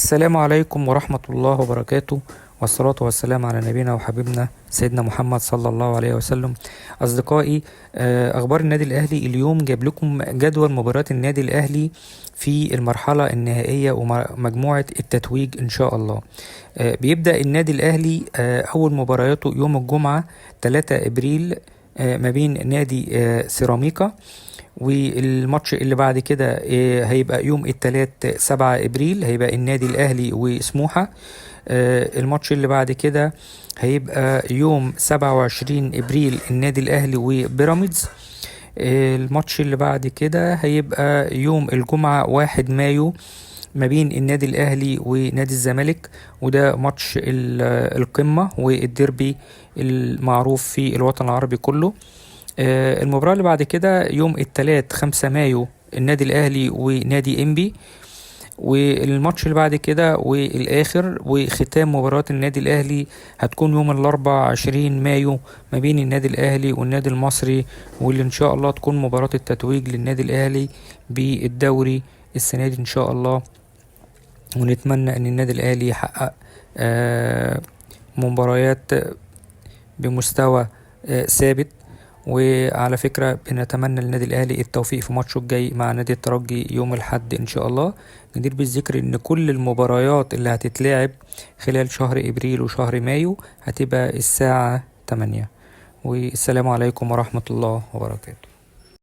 السلام عليكم ورحمة الله وبركاته، والصلاة والسلام على نبينا وحبيبنا سيدنا محمد صلى الله عليه وسلم. أصدقائي، أخبار النادي الأهلي اليوم جاب لكم جدول مباريات النادي الأهلي في المرحلة النهائية ومجموعة التتويج إن شاء الله. بيبدأ النادي الأهلي أول مبارياته يوم الجمعة 3 إبريل ما بين نادي سيراميكا، والماتش اللي بعد كده هيبقى يوم الثلاث 7 ابريل هيبقى النادي الاهلي وسموحة. الماتش اللي بعد كده هيبقى يوم 27 ابريل النادي الاهلي وبيراميدز. الماتش اللي بعد كده هيبقى يوم الجمعة 1 مايو ما بين النادي الاهلي ونادي الزمالك، وده ماتش القمة والديربي المعروف في الوطن العربي كله. المباراة اللي بعد كده يوم الثلاث 5 مايو النادي الأهلي ونادي إنبي، والماتش اللي بعد كده والآخر وختام مباراة النادي الأهلي هتكون يوم الأربع 20 مايو ما بين النادي الأهلي والنادي المصري، واللي إن شاء الله تكون مباراة التتويج للنادي الأهلي بالدوري السنة دي إن شاء الله. ونتمنى أن النادي الأهلي يحقق مباريات بمستوى ثابت. وعلى فكرة بنتمنى للنادي الأهلي التوفيق في ماتشه الجاي مع نادي الترجي يوم الأحد إن شاء الله. ندير بالذكر إن كل المباريات اللي هتتلعب خلال شهر إبريل وشهر مايو هتبقى الساعة 8. والسلام عليكم ورحمة الله وبركاته.